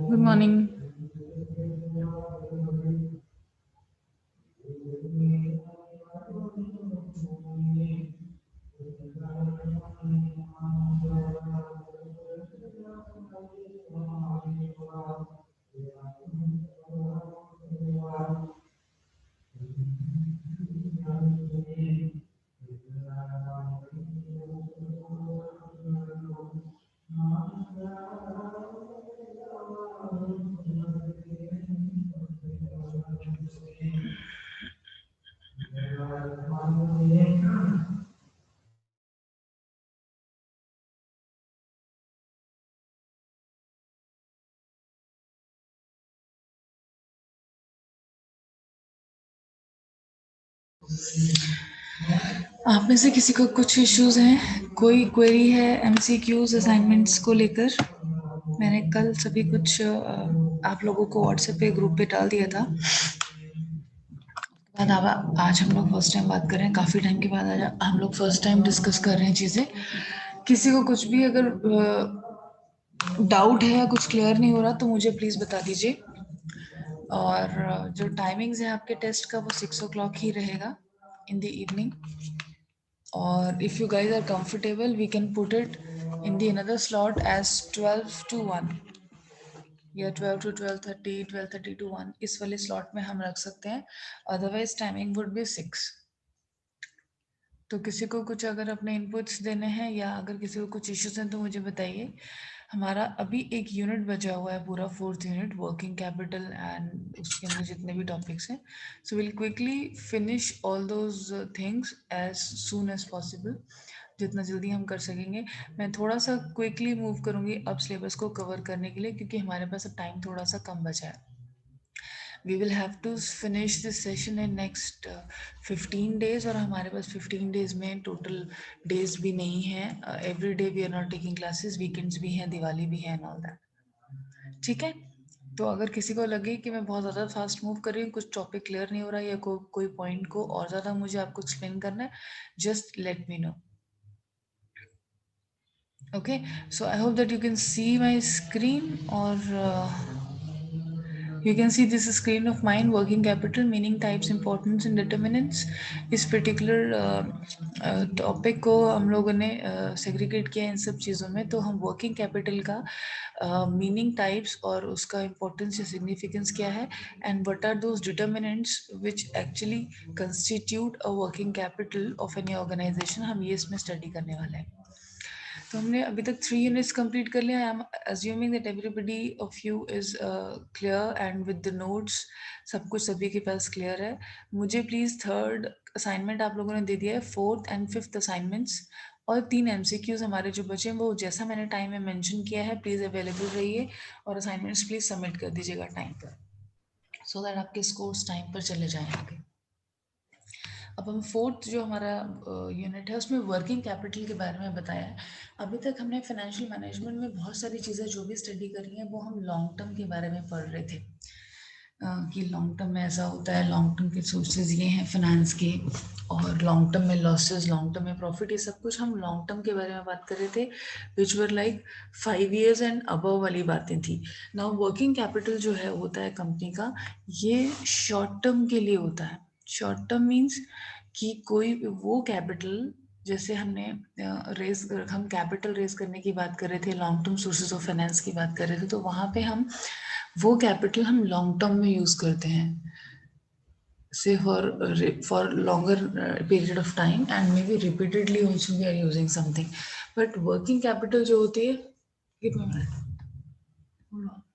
Good morning. आप में से किसी को कुछ इश्यूज हैं, कोई क्वेरी है एमसीक्यूज असाइनमेंट्स को लेकर? मैंने कल सभी कुछ आप लोगों को व्हाट्सएप पे ग्रुप पे डाल दिया था। बाद अब आज हम लोग फर्स्ट टाइम बात कर रहे हैं, काफ़ी टाइम के बाद आज हम लोग फर्स्ट टाइम डिस्कस कर रहे हैं चीज़ें। किसी को कुछ भी अगर डाउट है या कुछ क्लियर नहीं हो रहा तो मुझे प्लीज़ बता दीजिए। और जो टाइमिंग्स है आपके टेस्ट का वो 6 o'clock ही रहेगा इन द इवनिंग। और if you guys are comfortable we can put it in the another slot as 12 to 1 या 12 to 12:30, 12:30 to 1 इस वाले slot में हम रख सकते हैं। Otherwise timing would be 6। तो किसी को कुछ अगर अपने इनपुट्स देने हैं या अगर किसी को कुछ इश्यूज हैं तो मुझे बताइए। हमारा अभी एक यूनिट बचा हुआ है, पूरा 4th unit working capital and उसके अंदर जितने भी टॉपिक्स हैं। So will quickly finish all those things as soon as possible, जितना जल्दी हम कर सकेंगे। मैं थोड़ा सा क्विकली मूव करूँगी अब सिलेबस को कवर करने के लिए, क्योंकि हमारे पास अब टाइम थोड़ा सा कम बचा है। We will have to finish this session in next 15 days, और हमारे पास 15 डेज में टोटल डेज भी नहीं है। Every day we are not taking classes, weekends भी हैं, दिवाली भी है एंड ऑल दैट। ठीक है, तो अगर किसी को लगे कि मैं बहुत ज़्यादा फास्ट मूव कर रही हूँ, कुछ टॉपिक क्लियर नहीं हो रहा है या कोई पॉइंट को और ज़्यादा मुझे आपको एक्सप्लेन करना है, just let me know. Okay, so I hope that you can see my screen. और You can see this screen of mine, working capital, meaning, types, importance and determinants. इस पर्टिकुलर टॉपिक को हम लोगों ने segregate किया इन सब चीज़ों में. तो हम वर्किंग कैपिटल का मीनिंग, टाइप्स और उसका इम्पोर्टेंस या सिग्निफिकेंस क्या है, and what are those determinants which actually constitute a working capital of any organisation, हम ये इसमें स्टडी करने वाले हैं. तो हमने अभी तक 3 यूनिट्स कंप्लीट कर लिया. I am assuming that everybody of you is clear and with the notes सब कुछ सभी के पास क्लियर है. मुझे प्लीज़ थर्ड असाइनमेंट आप लोगों ने दे दिया है, फोर्थ एंड फिफ्थ असाइनमेंट्स और 3 एमसीक्यूज हमारे जो बचे हैं वो जैसा मैंने टाइम में मेंशन किया है प्लीज़ अवेलेबल रहिए और असाइनमेंट्स प्लीज़ सबमिट कर दीजिएगा टाइम पर, सो दैट आपके स्कोर्स टाइम पर चले जाएँ आगे. अब हम फोर्थ जो हमारा यूनिट है उसमें वर्किंग कैपिटल के बारे में बताया है. अभी तक हमने फाइनेंशियल मैनेजमेंट में बहुत सारी चीज़ें जो भी स्टडी करी हैं वो हम लॉन्ग टर्म के बारे में पढ़ रहे थे, कि लॉन्ग टर्म में ऐसा होता है, लॉन्ग टर्म के सोर्सेज ये हैं फाइनेंस के, और लॉन्ग टर्म में लॉसेज, लॉन्ग टर्म में प्रॉफिट, ये सब कुछ हम लॉन्ग टर्म के बारे में बात कर रहे थे, which were like 5 years and above वाली बातें थी. नाउ वर्किंग कैपिटल जो है होता है कंपनी का, ये शॉर्ट टर्म के लिए होता है. शॉर्ट टर्म मीन्स कि कोई वो कैपिटल, जैसे हमने रेस हम कैपिटल रेस करने की बात कर रहे थे, long term sources of finance की बात कर रहे थे, तो वहाँ पे हम वो कैपिटल हम लॉन्ग टर्म में यूज करते हैं, say for longer period of time and maybe repeatedly also we are using something. But working capital जो होती है, give me a minute. Hold on.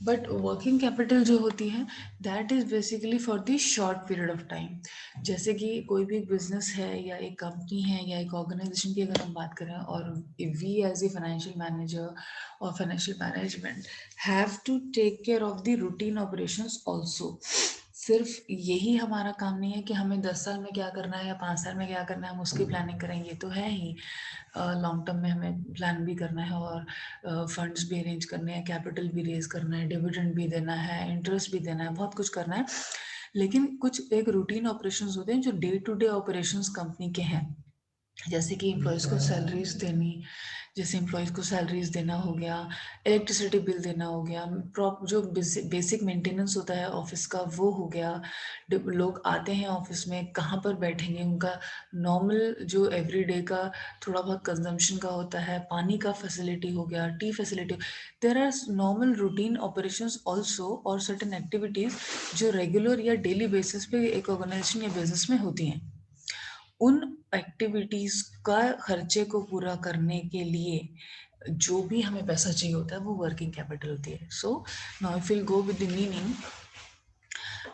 But working capital जो होती है that is basically for the short period of time. जैसे कि कोई भी बिजनेस है या एक कंपनी है या एक ऑर्गेनाइजेशन की अगर हम बात करें, और we as a financial manager और financial management have to take care of the routine operations also. सिर्फ यही हमारा काम नहीं है कि हमें 10 साल में क्या करना है या 5 साल में क्या करना है हम उसकी प्लानिंग करें, ये तो है ही. लॉन्ग टर्म में हमें प्लान भी करना है और फंड्स भी अरेंज करने हैं, कैपिटल भी रेज करना है, डिविडेंड भी देना है, इंटरेस्ट भी देना है, बहुत कुछ करना है. लेकिन कुछ एक रूटीन ऑपरेशंस होते हैं जो day to day operations company के हैं, जैसे कि एम्प्लॉयज़ को सैलरीज देनी, जैसे एम्प्लॉयज़ को सैलरीज देना हो गया, इलेक्ट्रिसिटी बिल देना हो गया, प्रॉप जो बेसिक मेंटेनेंस होता है ऑफिस का वो हो गया, लोग आते हैं ऑफिस में कहाँ पर बैठेंगे, उनका नॉर्मल जो एवरीडे का थोड़ा बहुत कंजम्पशन का होता है, पानी का फैसिलिटी हो गया, tea facility. There are normal routine operations also और सर्टेन एक्टिविटीज़ जो रेगुलर या डेली बेसिस पे एक ऑर्गेनाइजेशन या बिजनेस में होती हैं. उन एक्टिविटीज का खर्चे को पूरा करने के लिए जो भी हमें पैसा चाहिए होता है वो वर्किंग कैपिटल होती है. So now if will go with the meaning.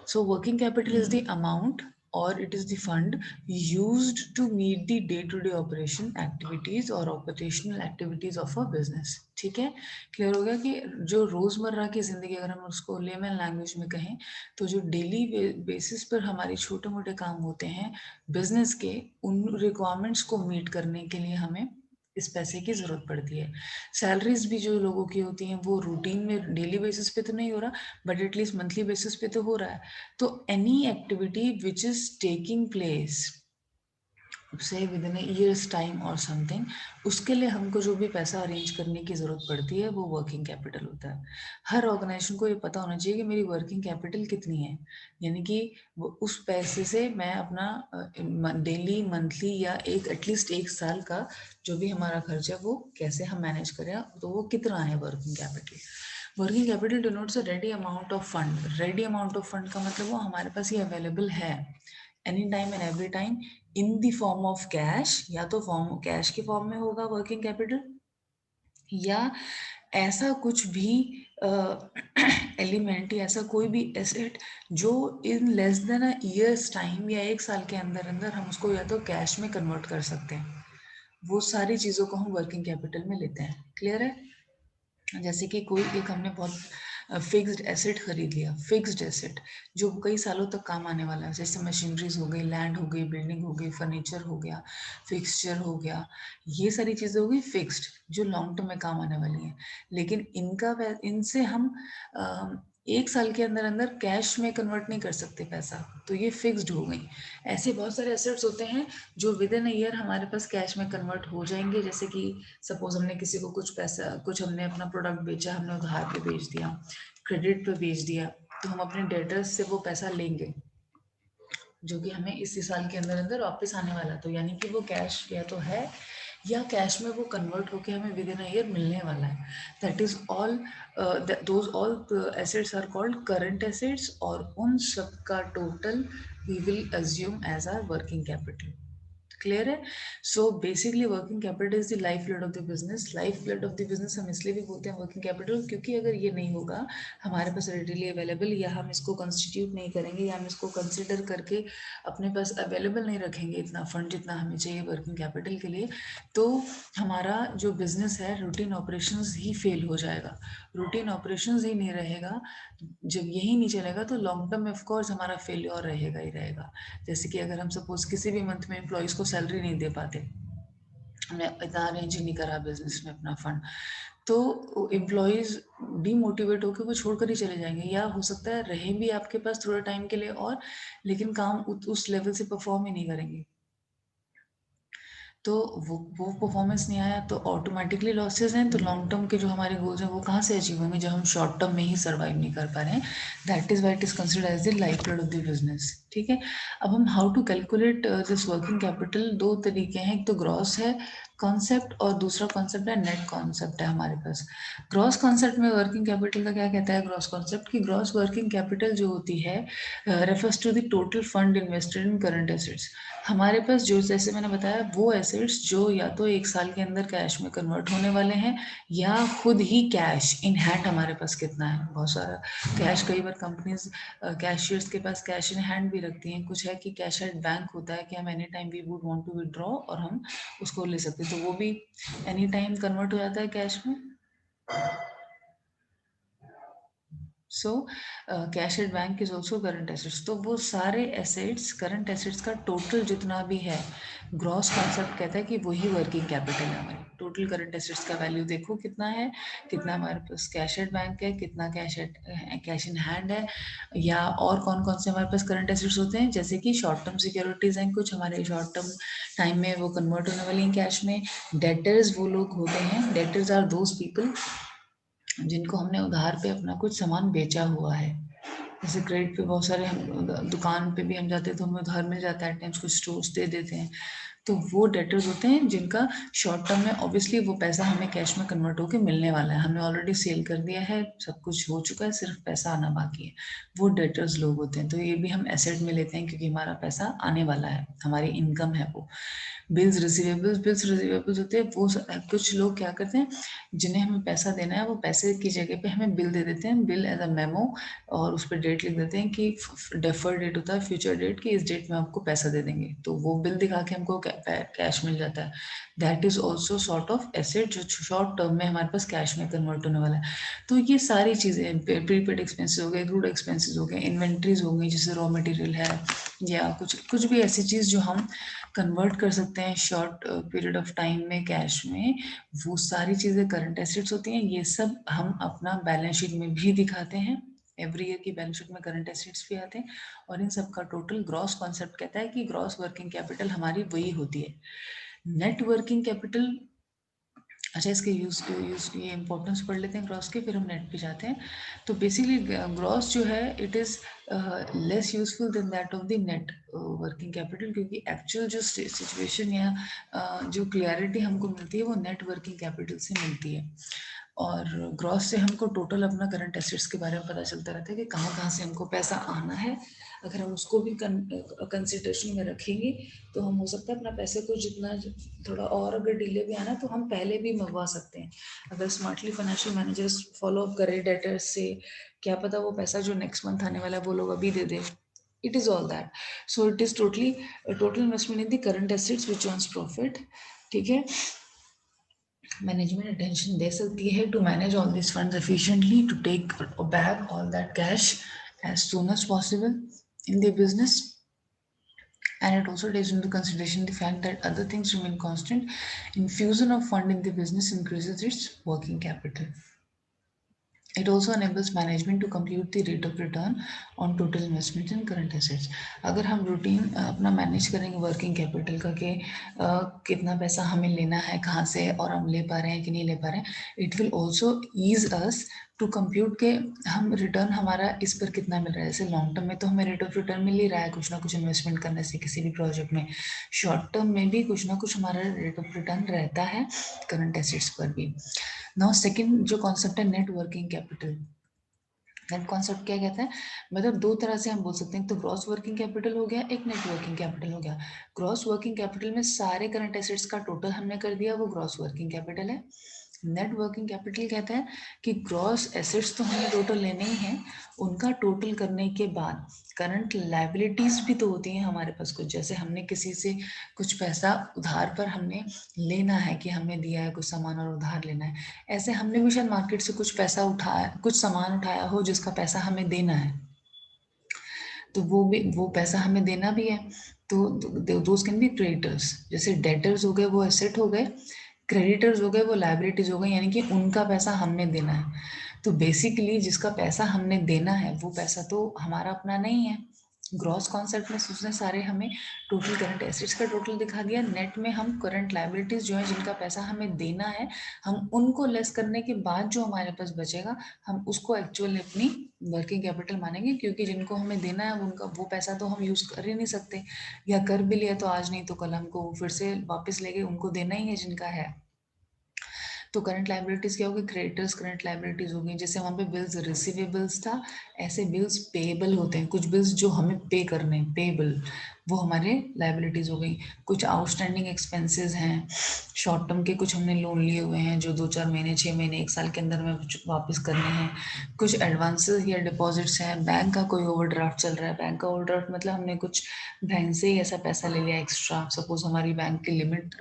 So working capital is the amount or it is the fund used to meet the day-to-day operation activities or operational activities of a business. ठीक है, clear हो गया कि जो रोजमर्रा की जिंदगी, अगर हम उसको लेमन लैंग्वेज में कहें, तो जो डेली बेसिस पर हमारे छोटे मोटे काम होते हैं बिजनेस के, उन रिक्वायरमेंट्स को मीट करने के लिए हमें इस पैसे की जरूरत पड़ती है. सैलरीज भी जो लोगों की होती हैं वो रूटीन में डेली बेसिस पे तो नहीं हो रहा, बट एटलीस्ट मंथली बेसिस पे तो हो रहा है. तो any activity which is taking place से विद इन ईयर्स टाइम और समथिंग, उसके लिए हमको जो भी पैसा अरेंज करने की ज़रूरत पड़ती है वो वर्किंग कैपिटल होता है. हर ऑर्गेनाइजेशन को ये पता होना चाहिए कि मेरी वर्किंग कैपिटल कितनी है, यानी कि उस पैसे से मैं अपना डेली, मंथली या एक एटलीस्ट 1 साल का जो भी हमारा खर्चा है वो कैसे हम मैनेज करें, तो वो कितना है working capital. Working capital denotes a ready amount of fund. Ready amount of fund का मतलब वो हमारे पास ये अवेलेबल है any time and every time in the form of cash, या तो फॉर्म कैश के फॉर्म में होगा वर्किंग कैपिटल, या ऐसा कुछ भी एलिमेंट या ऐसा कोई भी एसेट जो in less than a years time या 1 साल के अंदर अंदर हम उसको या तो कैश में कन्वर्ट कर सकते हैं. वो सारी चीज़ों को हम वर्किंग कैपिटल में लेते हैं. क्लियर है? जैसे कि कोई एक हमने बहुत फिक्स्ड एसेट खरीद लिया, फिक्स्ड एसेट जो कई सालों तक काम आने वाला है, जैसे मशीनरीज हो गई, लैंड हो गई, बिल्डिंग हो गई, फर्नीचर हो गया, फिक्सचर हो गया, ये सारी चीज़ें हो गई फिक्स्ड जो लॉन्ग टर्म में काम आने वाली हैं. लेकिन इनसे हम 1 साल के अंदर अंदर कैश में कन्वर्ट नहीं कर सकते पैसा, तो ये फिक्स्ड हो गई। ऐसे बहुत सारे एसेट्स होते हैं जो विद इन अ ईयर हमारे पास कैश में कन्वर्ट हो जाएंगे। जैसे कि सपोज हमने किसी को कुछ पैसा, कुछ हमने अपना प्रोडक्ट बेचा, हमने उधार पे बेच दिया, क्रेडिट पे बेच दिया, तो हम अपने डेटर्स से वो पैसा लेंगे जो कि हमें इसी साल के अंदर अंदर वापस आने वाला। तो यानी कि वो कैश या तो है या कैश में वो कन्वर्ट होके हमें विद इन अ ईयर मिलने वाला है। That is all, those all assets are called current assets, और उन सब का total we will assume as our working capital. Clear है? So basically working capital is the life blood of the business. Life blood of the business हम इसलिए भी बोलते हैं वर्किंग कैपिटल, क्योंकि अगर ये नहीं होगा हमारे पास रेडिली अवेलेबल, या हम इसको कंस्टिट्यूट नहीं करेंगे, या हम इसको कंसिडर करके अपने पास अवेलेबल नहीं रखेंगे इतना फंड जितना हमें चाहिए वर्किंग कैपिटल के लिए, तो हमारा जो बिजनेस है रूटीन ऑपरेशंस ही फेल हो जाएगा। रूटीन ऑपरेशंस ही नहीं रहेगा, जब यही नहीं चलेगा तो लॉन्ग टर्म में ऑफकोर्स हमारा फेल्योर रहेगा ही रहेगा। जैसे कि अगर हम सपोज किसी भी मंथ में एम्प्लॉयज़ को सैलरी नहीं दे पाते, हमने इतना अरेंज ही नहीं करा बिजनेस में अपना फंड, तो एम्प्लॉयज़ डीमोटिवेट होकर वो छोड़कर ही चले जाएंगे, या हो सकता है रहे भी आपके पास थोड़े टाइम के लिए और, लेकिन काम उस लेवल से परफॉर्म ही नहीं करेंगे। तो वो परफॉर्मेंस नहीं आया तो ऑटोमेटिकली लॉसेस हैं। तो लॉन्ग टर्म के जो हमारे गोल्स हैं वो कहाँ से अचीव होंगे जब हम शॉर्ट टर्म में ही सर्वाइव नहीं कर पा रहे हैं। That is why it is considered as the life blood of the business. ठीक है, अब हम how to calculate this working capital, दो तरीके हैं। एक तो ग्रॉस है कॉन्सेप्ट और दूसरा कॉन्सेप्ट है नेट कॉन्सेप्ट है हमारे पास। ग्रॉस कॉन्सेप्ट में वर्किंग कैपिटल का क्या कहता है, ग्रॉस कॉन्सेप्ट की ग्रॉस वर्किंग कैपिटल जो होती है refers to the total fund invested in current assets. हमारे पास जो, जैसे मैंने बताया, वो एसेट्स जो या तो 1 साल के अंदर कैश में कन्वर्ट होने वाले हैं, या खुद ही कैश इन हैंड हमारे पास कितना है, बहुत सारा कैश। कई बार कंपनीज कैशियर्स के पास कैश इन हैंड भी रखती हैं। कुछ है कि कैश एट बैंक होता है कि हम any time we would want to withdraw और हम उसको ले सकते हैं, तो वो भी एनी टाइम कन्वर्ट हो जाता है कैश में। So cash at bank is also current assets. तो वो सारे एसेट्स, करंट एसेट्स का टोटल जितना भी है, ग्रॉस कॉन्सेप्ट कहता है कि वही वर्किंग कैपिटल है हमारी। टोटल करंट एसेट्स का वैल्यू देखो कितना है, कितना हमारे पास कैश एट बैंक है, कितना कैश इन हैंड है, या और कौन कौन से हमारे पास करंट एसेट्स होते हैं, जैसे कि शॉर्ट टर्म सिक्योरिटीज हैं कुछ हमारे, शॉर्ट टर्म टाइम में वो कन्वर्ट होने वाली हैं कैश में। डेटर्स वो लोग होते हैं, डेटर्स आर दोज पीपल जिनको हमने उधार पे अपना कुछ सामान बेचा हुआ है। जैसे क्रेडिट पे बहुत सारे हम दुकान पे भी हम जाते हैं तो हमें उधार मिल जाता है, टाइम्स कुछ स्टोर्स दे देते हैं, तो वो डेटर्स होते हैं जिनका शॉर्ट टर्म में ऑब्वियसली वो पैसा हमें कैश में कन्वर्ट होकर मिलने वाला है, हमने ऑलरेडी सेल कर दिया है, सब कुछ हो चुका है, सिर्फ पैसा आना बाकी है। वो डेटर्स लोग होते हैं, तो ये भी हम एसेट में लेते हैं क्योंकि हमारा पैसा आने वाला है, हमारी इनकम है वो। बिल्स रिसीवेबल्स होते हैं वो कुछ लोग क्या करते हैं, जिन्हें हमें पैसा देना है वो पैसे की जगह पे हमें बिल दे देते हैं, बिल एज अ मेमो, और उस पर डेट लिख देते हैं कि डेफर डेट होता है, फ्यूचर डेट, कि इस डेट में आपको पैसा दे देंगे, तो वो बिल दिखा के हमको कैश मिल जाता है। That is also sort of asset जो शॉर्ट टर्म में हमारे पास कैश में कन्वर्ट होने वाला है। तो ये सारी चीज़ें, प्रीपेड एक्सपेंसेस हो गए, क्रूड एक्सपेंसेस हो गए, इन्वेंट्रीज हो गई जैसे रॉ मटेरियल है, या कुछ कुछ भी ऐसी चीज़ जो हम कन्वर्ट कर सकते हैं शॉर्ट पीरियड ऑफ टाइम में कैश में, वो सारी चीज़ें करंट एसेट्स होती हैं। ये सब हम अपना बैलेंस शीट में भी दिखाते हैं, एवरी ईयर की बैलेंस शीट में करंट एसेट्स भी आते हैं, और इन सब का टोटल ग्रॉस कॉन्सेप्ट कहता है कि ग्रॉस वर्किंग कैपिटल हमारी वही होती है। नेट वर्किंग कैपिटल, अच्छा इसके यूज ये इंपॉर्टेंस पढ़ लेते हैं ग्रॉस के, फिर हम नेट पे जाते हैं। तो बेसिकली ग्रॉस जो है it is less useful than that of the net working capital, क्योंकि एक्चुअल जो सिचुएशन या जो क्लियरिटी हमको मिलती है वो नेट वर्किंग कैपिटल से मिलती है, और ग्रॉस से हमको टोटल अपना करंट एसेट्स के बारे में पता चलता रहता है कि कहाँ कहाँ से हमको पैसा आना है। अगर हम उसको भी कंसिडरेशन में रखेंगे तो हम हो सकता है अपना पैसे को जितना थोड़ा और अगर डिले भी आना तो हम पहले भी मंगवा सकते हैं। अगर smartly financial managers follow up करें डेटर्स से, क्या पता वो पैसा जो नेक्स्ट मंथ आने वाला है वो लोग अभी दे दें। It is all that. So it is totally total investment in the current assets which earns profit. ठीक है, मैनेजमेंट अटेंशन दे सकती है to manage all this funds efficiently, to take back all that cash as soon as possible in the business, and it also takes into consideration the fact that other things remain constant. Infusion of fund in the business increases its working capital. It also enables management to compute the rate of return on total investments in current assets. अगर हम routine अपना manage करेंगे working capital का कि कितना पैसा हमें लेना है कहाँ से और हम ले पा रहे हैं कि नहीं ले पा रहे हैं, it will also ease us to compute के हम रिटर्न हमारा इस पर कितना मिल रहा है। जैसे लॉन्ग टर्म में तो हमें रेट ऑफ रिटर्न मिल ही रहा है कुछ ना कुछ इन्वेस्टमेंट करने से किसी भी प्रोजेक्ट में, शॉर्ट टर्म में भी कुछ ना कुछ हमारा रेट ऑफ रिटर्न रहता है करंट एसेट्स पर भी। नाउ सेकंड जो कॉन्सेप्ट है net working capital, net concept क्या कहता है, मतलब दो तरह से हम बोल सकते हैं, तो ग्रॉस वर्किंग कैपिटल हो गया, एक नेट वर्किंग कैपिटल हो गया। ग्रॉस वर्किंग कैपिटल में सारे करंट एसेट्स का टोटल हमने कर दिया, वो ग्रॉस वर्किंग कैपिटल है। नेट वर्किंग कैपिटल कहता है कि ग्रॉस एसेट्स तो हमें टोटल लेने ही हैं, उनका टोटल करने के बाद करंट लायबिलिटीज भी तो होती हैं हमारे पास कुछ, जैसे हमने किसी से कुछ पैसा उधार पर हमने लेना है कि हमने दिया है कुछ सामान और उधार लेना है, ऐसे हमने भी शायद मार्केट से कुछ पैसा उठाया, कुछ सामान उठाया हो जिसका पैसा हमें देना है, तो वो पैसा हमें देना भी है। तो दोज कैन बी क्रेडिटर्स, जैसे डेटर्स हो गए वो एसेट हो गए, क्रेडिटर्स हो गए वो लाइबिलिटीज हो गई, यानी कि उनका पैसा हमने देना है। तो बेसिकली जिसका पैसा हमने देना है वो पैसा तो हमारा अपना नहीं है। ग्रॉस कॉन्सेप्ट में उसने सारे हमें टोटल करंट एसेट्स का टोटल दिखा दिया, नेट में हम करंट लाइबिलिटीज जो है जिनका पैसा हमें देना है, हम उनको लेस करने के बाद जो हमारे पास बचेगा हम उसको एक्चुअली अपनी वर्किंग कैपिटल मानेंगे, क्योंकि जिनको हमें देना है उनका वो पैसा तो हम यूज़ कर ही नहीं सकते, या कर भी लिया तो आज नहीं तो कल हमको फिर से वापस लेके उनको देना ही है जिनका है। तो करंट लाइबिलिटीज क्या होगी, क्रेडिटर्स करंट लाइबिलिटीज होगी। जैसे वहाँ पे बिल्स रिसीवेबल्स था, ऐसे बिल्स पेएबल होते हैं, कुछ बिल्स जो हमें पे करने हैं पेएबल, वो हमारे लाइबिलिटीज हो गई। कुछ आउटस्टैंडिंग एक्सपेंसेस हैं शॉर्ट टर्म के, कुछ हमने लोन लिए हुए हैं जो 2-4 महीने 6 महीने 1 साल के अंदर में वापस करने हैं। कुछ एडवांसेस या डिपॉजिट्स हैं, बैंक का कोई ओवरड्राफ्ट चल रहा है, बैंक का ओवरड्राफ्ट मतलब हमने कुछ बैंक से ही ऐसा पैसा ले लिया एक्स्ट्रा, सपोज हमारी बैंक की लिमिट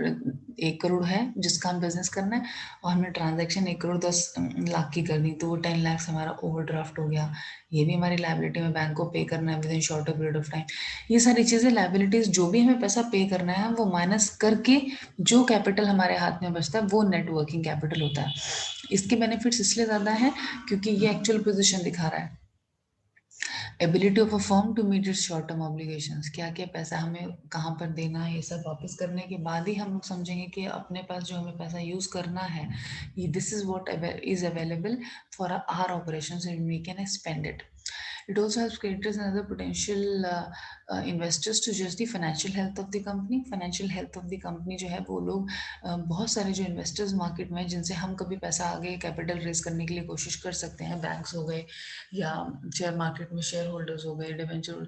1 करोड़ है जिसका हम बिजनेस करना है और हमने ट्रांजैक्शन 1 करोड़ 10 लाख की कर दी, तो वो 10 लाख हमारा ओवरड्राफ्ट हो गया, ये भी हमारी लाइबिलिटी में बैंक को पे करना है with in shorter period of time. ये सारी चीज़ें लाइबिलिटीज जो भी हमें पैसा पे करना है वो माइनस करके जो कैपिटल हमारे हाथ में बचता है वो नेट वर्किंग कैपिटल होता है। इसके बेनिफिट्स इसलिए ज़्यादा है क्योंकि ये एक्चुअल पोजिशन दिखा रहा है। Ability of a firm to meet its short term obligations, क्या क्या पैसा हमें कहाँ पर देना है, ये सब वापस करने के बाद ही हम लोग समझेंगे कि अपने पास जो हमें पैसा यूज़ करना है, ये this is what is available for our operations and we can spend it. It also helps creditors and other potential investors to judge the financial health of the company. Financial health of the company जो है वो लोग बहुत सारे जो investors market में जिनसे हम कभी पैसा आगे कैपिटल रेज करने के लिए कोशिश कर सकते हैं, बैंक्स हो गए या शेयर मार्केट में शेयर होल्डर्स हो गए, डिवेंचर,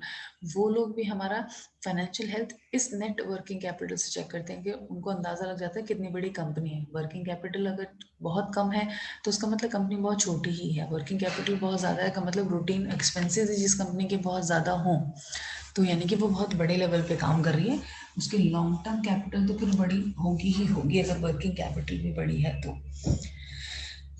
वो लोग भी हमारा फाइनेंशियल हेल्थ इस नेट वर्किंग कैपिटल से चेक करते हैं कि उनको अंदाज़ा लग जाता है कितनी बड़ी कंपनी है। वर्किंग कैपिटल अगर बहुत कम है तो उसका मतलब कंपनी बहुत छोटी ही है, वर्किंग कैपिटल बहुत ज़्यादा है का मतलब रूटीन एक्सपेंसेस जिस कंपनी के बहुत ज़्यादा हों तो यानी कि वो बहुत बड़े लेवल पे काम कर रही है, उसकी लॉन्ग टर्म कैपिटल तो फिर बड़ी होगी ही होगी अगर वर्किंग कैपिटल भी बड़ी है तो।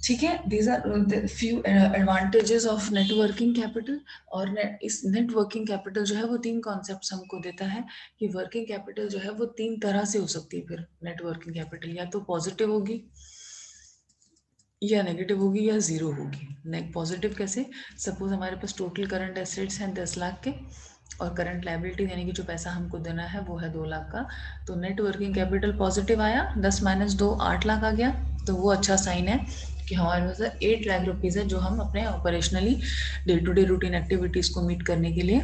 ठीक है, these are few advantages of networking capital. और इस नेटवर्किंग कैपिटल जो है वो 3 कॉन्सेप्ट्स हमको देता है कि वर्किंग कैपिटल जो है वो 3 तरह से हो सकती है। फिर नेटवर्किंग कैपिटल या तो पॉजिटिव होगी या नेगेटिव होगी या जीरो होगी। पॉजिटिव कैसे, सपोज हमारे पास टोटल करंट एसेट्स हैं 10 लाख के और करंट लाइबिलिटी यानी कि जो पैसा हमको देना है वो है 2 लाख का, तो नेट वर्किंग कैपिटल पॉजिटिव आया, 10 माइनस 2 8 लाख आ गया, तो वो अच्छा साइन है कि हमारे पास 8 लाख रुपीज़ है जो हम अपने operationally day to day routine activities को मीट करने के लिए